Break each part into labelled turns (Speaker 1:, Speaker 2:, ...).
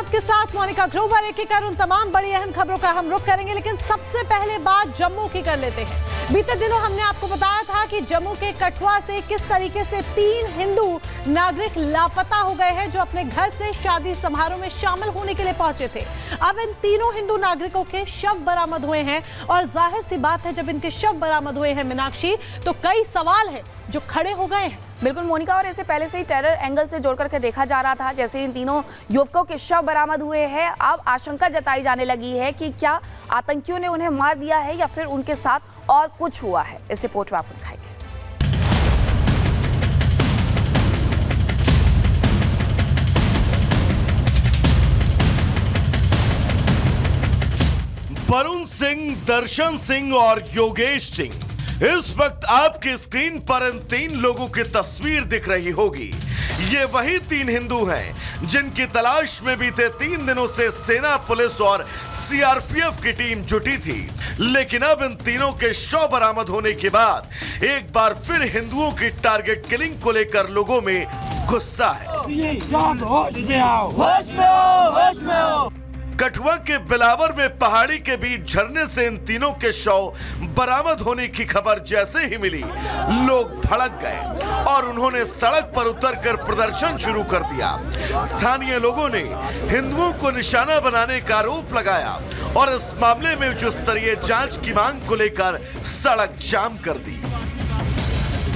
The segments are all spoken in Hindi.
Speaker 1: आपके साथ मोनिका ग्रोवर। एक उन तमाम बड़ी अहम खबरों का हम रुख करेंगे, लेकिन सबसे पहले बात जम्मू की कर लेते हैं। बीते दिनों हमने आपको बताया था कि जम्मू के कठुआ से किस तरीके से 3 हिंदू नागरिक लापता हो गए हैं, जो अपने घर से शादी समारोह में शामिल होने के लिए पहुंचे थे। अब इन तीनों हिंदू नागरिकों के शव बरामद हुए हैं और जाहिर सी बात है, जब इनके शव बरामद हुए हैं मीनाक्षी, तो कई सवाल हैं जो खड़े हो गए हैं।
Speaker 2: बिल्कुल मोनिका, और इसे पहले से ही टेरर एंगल से जोड़ करके देखा जा रहा था। जैसे इन तीनों युवकों के शव बरामद हुए हैं, अब आशंका जताई जाने लगी है कि क्या आतंकियों ने उन्हें मार दिया है या फिर उनके साथ और कुछ हुआ है। इस रिपोर्ट में आपको दिखाएंगे।
Speaker 3: वरुण सिंह, दर्शन सिंह और योगेश सिंह, इस वक्त आपकी स्क्रीन पर इन 3 लोगों की तस्वीर दिख रही होगी। ये वही 3 हिंदू हैं जिनकी तलाश में बीते 3 दिनों से सेना, पुलिस और सीआरपीएफ की टीम जुटी थी। लेकिन अब इन तीनों के शव बरामद होने के बाद एक बार फिर हिंदुओं की टारगेट किलिंग को लेकर लोगों में गुस्सा है।
Speaker 4: होश में आओ, होश में आओ, होश में आओ।
Speaker 3: कठुआ के बिलावर में पहाड़ी के बीच झरने से इन तीनों के शव बरामद होने की खबर जैसे ही मिली, लोग भड़क गए और उन्होंने सड़क पर उतरकर प्रदर्शन शुरू कर दिया। स्थानीय लोगों ने हिंदुओं को निशाना बनाने का आरोप लगाया और इस मामले में उच्च स्तरीय जांच की मांग को लेकर सड़क जाम कर दी।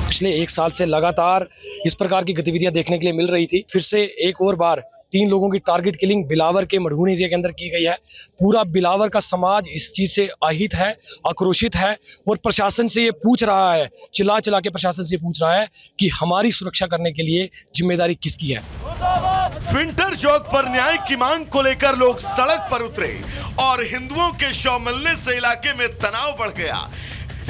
Speaker 5: पिछले 1 साल से लगातार इस प्रकार की गतिविधियां देखने के लिए मिल रही थी। फिर से एक और बार 3 लोगों की टारगेट किलिंग बिलावर के मढ़ून एरिया के अंदर की गई है। पूरा बिलावर का समाज इस चीज से आहित है, आक्रोशित है और प्रशासन से ये पूछ रहा है, चिल्ला चिल्ला के प्रशासन से पूछ रहा है कि हमारी सुरक्षा करने के लिए जिम्मेदारी किसकी है।
Speaker 3: फिंटर चौक पर न्याय की मांग को लेकर लोग सड़क पर उतरे और हिंदुओं के शव मिलने से इलाके में तनाव बढ़ गया।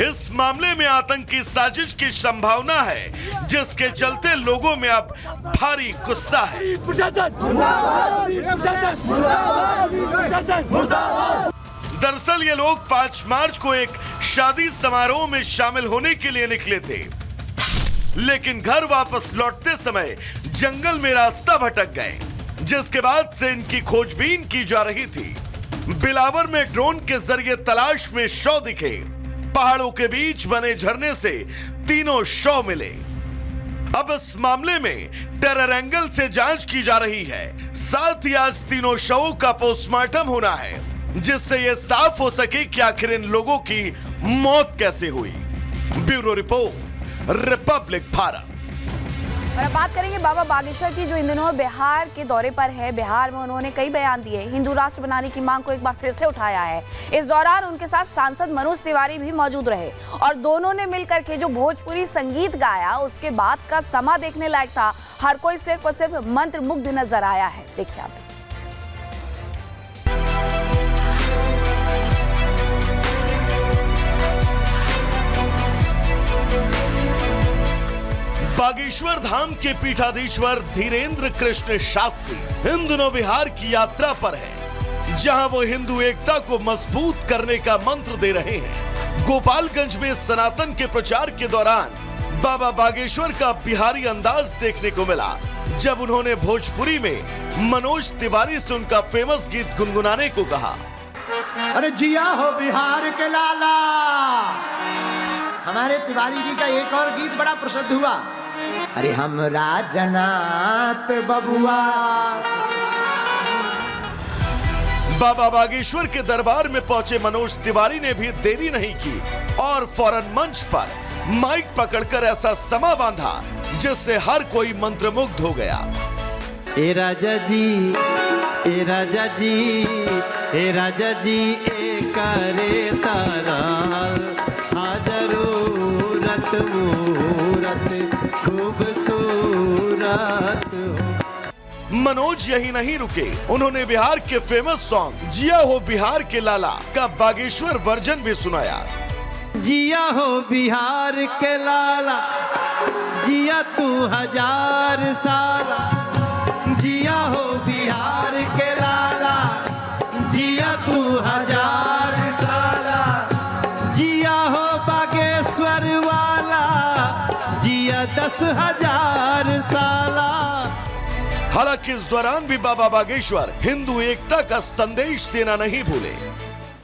Speaker 3: इस मामले में आतंकी साजिश की संभावना है, जिसके चलते लोगों में अब भारी गुस्सा है। दरअसल ये लोग 5 मार्च को एक शादी समारोह में शामिल होने के लिए निकले थे, लेकिन घर वापस लौटते समय जंगल में रास्ता भटक गए, जिसके बाद से इनकी खोजबीन की जा रही थी। बिलावर में ड्रोन के जरिए तलाश में शव दिखे। पहाड़ों के बीच बने झरने से तीनों शव मिले। अब इस मामले में टेरर एंगल से जांच की जा रही है। साथ ही आज तीनों शवों का पोस्टमार्टम होना है, जिससे यह साफ हो सके कि आखिर इन लोगों की मौत कैसे हुई। Bureau report, Republic Bharat.
Speaker 2: और अब बात करेंगे बाबा बागेश्वर की, जो इन दिनों बिहार के दौरे पर है। बिहार में उन्होंने कई बयान दिए, हिंदू राष्ट्र बनाने की मांग को एक बार फिर से उठाया है। इस दौरान उनके साथ सांसद मनोज तिवारी भी मौजूद रहे और दोनों ने मिलकर के जो भोजपुरी संगीत गाया, उसके बाद का समा देखने लायक था। हर कोई सिर्फ और सिर्फ मंत्रमुग्ध नजर आया है। देखिए आप।
Speaker 3: बागेश्वर धाम के पीठाधीश्वर धीरेन्द्र कृष्ण शास्त्री इन दिनों बिहार की यात्रा पर हैं, जहां वो हिंदू एकता को मजबूत करने का मंत्र दे रहे हैं। गोपालगंज में सनातन के प्रचार के दौरान बाबा बागेश्वर का बिहारी अंदाज देखने को मिला, जब उन्होंने भोजपुरी में मनोज तिवारी से उनका फेमस गीत गुनगुनाने को कहा।
Speaker 6: अरे जिया हो बिहार के लाला। हमारे तिवारी जी का एक और गीत बड़ा प्रसिद्ध हुआ, अरे हमरा जनात बबुआ।
Speaker 3: बाबा बागेश्वर के दरबार में पहुंचे मनोज तिवारी ने भी देरी नहीं की और फौरन मंच पर माइक पकड़कर ऐसा समा बांधा, जिससे हर कोई मंत्रमुग्ध हो गया।
Speaker 6: ए राजा जी, ए राजा जी, ए राजा जी, ए करे तारा जरूरत मूरत खूबसूरत।
Speaker 3: मनोज यही नहीं रुके, उन्होंने बिहार के फेमस सॉन्ग जिया हो बिहार के लाला का बागेश्वर वर्जन भी सुनाया।
Speaker 6: जिया हो बिहार के लाला, जिया तू 1000 साल। जिया हो बिहार के लाला, जिया तू 1000 साल। जिया हो बागेश्वर वाला, जिया 10,000 साल।
Speaker 3: हालांकि हालांकि इस दौरान भी बाबा बागेश्वर हिंदू एकता का संदेश देना नहीं भूले।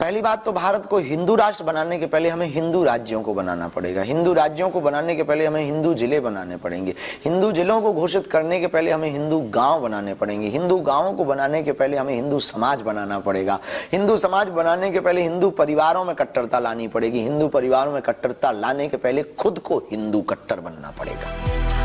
Speaker 7: पहली बात तो भारत को हिंदू राष्ट्र बनाने के पहले हमें हिंदू राज्यों को बनाना पड़ेगा। हिंदू राज्यों को बनाने के पहले हमें हिंदू जिले बनाने पड़ेंगे। हिंदू जिलों को घोषित करने के पहले हमें हिंदू गांव बनाने पड़ेंगे। हिंदू गांवों को बनाने के पहले हमें हिंदू समाज बनाना पड़ेगा। हिंदू समाज बनाने के पहले हिंदू परिवारों में कट्टरता लानी पड़ेगी। हिंदू परिवारों में कट्टरता लाने के पहले खुद को हिंदू कट्टर बनना पड़ेगा।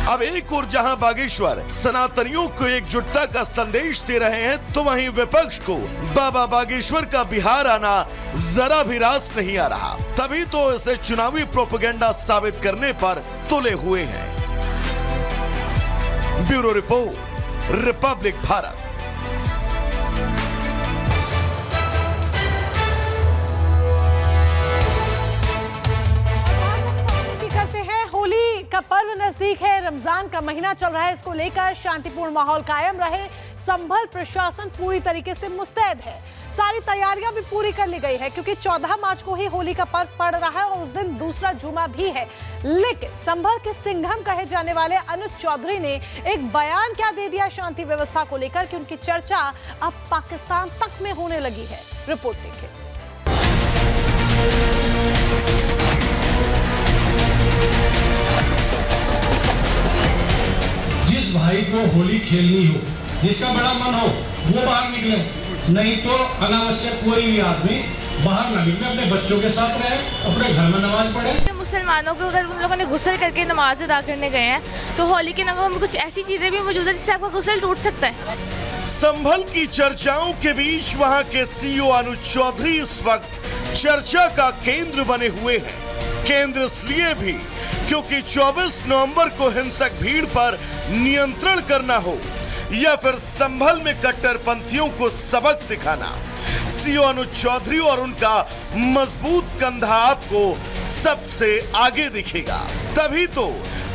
Speaker 3: अब एक और जहां बागेश्वर सनातनियों को एकजुटता का संदेश दे रहे हैं, तो वहीं विपक्ष को बाबा बागेश्वर का बिहार आना जरा भी रास नहीं आ रहा। तभी तो इसे चुनावी प्रोपेगेंडा साबित करने पर तुले हुए हैं। Bureau report, Republic Bharat.
Speaker 1: Holi का पर्व नजदीक है, रमजान का महीना चल रहा है। इसको लेकर शांतिपूर्ण माहौल कायम रहे, संभल प्रशासन पूरी तरीके से मुस्तैद है। सारी तैयारियां भी पूरी कर ली गई है, क्योंकि 14 मार्च को ही होली का पर्व पड़ रहा है और उस दिन दूसरा जुमा भी है। लेकिन संभल के सिंघम कहे जाने वाले अनुज चौधरी ने एक बयान क्या दे दिया शांति व्यवस्था को लेकर कि उनकी चर्चा अब पाकिस्तान तक में होने लगी है। रिपोर्ट देखिए।
Speaker 8: जिस भाई को होली खेलनी हो, जिसका बड़ा मन हो, वो बाहर निकले, नहीं तो अनावश्यक कोई भी आदमी बाहर ना निकले, अपने बच्चों के साथ रहे, अपने घर में नमाज पढ़े।
Speaker 9: मुसलमानों को अगर उन लोगों ने गुस्ल करके नमाज अदा करने गए हैं, तो होली के नगरों में कुछ ऐसी चीजें भी मौजूद है जिससे आपका गुस्ल टूट सकता है।
Speaker 3: संभल की चर्चाओं के बीच वहां के सीईओ अनुज चौधरी इस वक्त चर्चा का केंद्र बने हुए हैं। केंद्र इसलिए भी क्योंकि 24 नवंबर को हिंसक भीड़ पर नियंत्रण करना हो या फिर संभल में कट्टरपंथियों को सबक सिखाना, सीईओ अनुज चौधरी और उनका मजबूत कंधा आपको सबसे आगे दिखेगा। तभी तो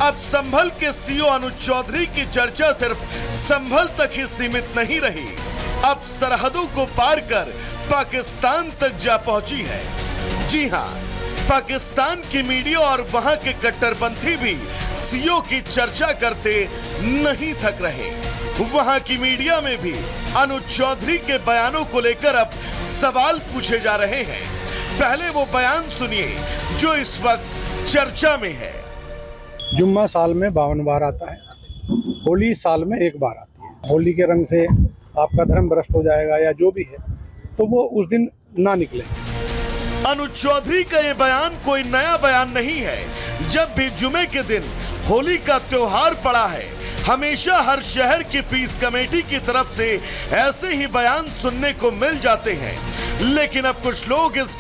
Speaker 3: अब संभल के सीईओ अनुज चौधरी की चर्चा सिर्फ संभल तक ही सीमित नहीं रही, अब सरहदों को पार कर पाकिस्तान तक जा पहुंची है। जी हां, पाकिस्तान की मीडिया और वहां के कट्टरपंथी भी सीईओ की चर्चा करते नहीं थक रहे। वहां की मीडिया में भी अनुज चौधरी के बयानों को लेकर अब सवाल पूछे जा रहे हैं। पहले वो बयान सुनिए जो इस वक्त चर्चा में है।
Speaker 10: जुम्मा साल में 52 बार आता है, होली साल में एक बार आती है। होली के रंग से आपका धर्म भ्रष्ट हो जाएगा या जो भी है, तो वो उस दिन ना निकले।
Speaker 3: अनुज चौधरी का ये बयान कोई नया बयान नहीं है। जब भी जुमे के दिन होली का त्योहार पड़ा है, हमेशा हर शहर की पीस कमेटी की तरफ से ऐसे ही बयान सुनने को मिल जाते हैं। लेकिन अब कुछ लोग इस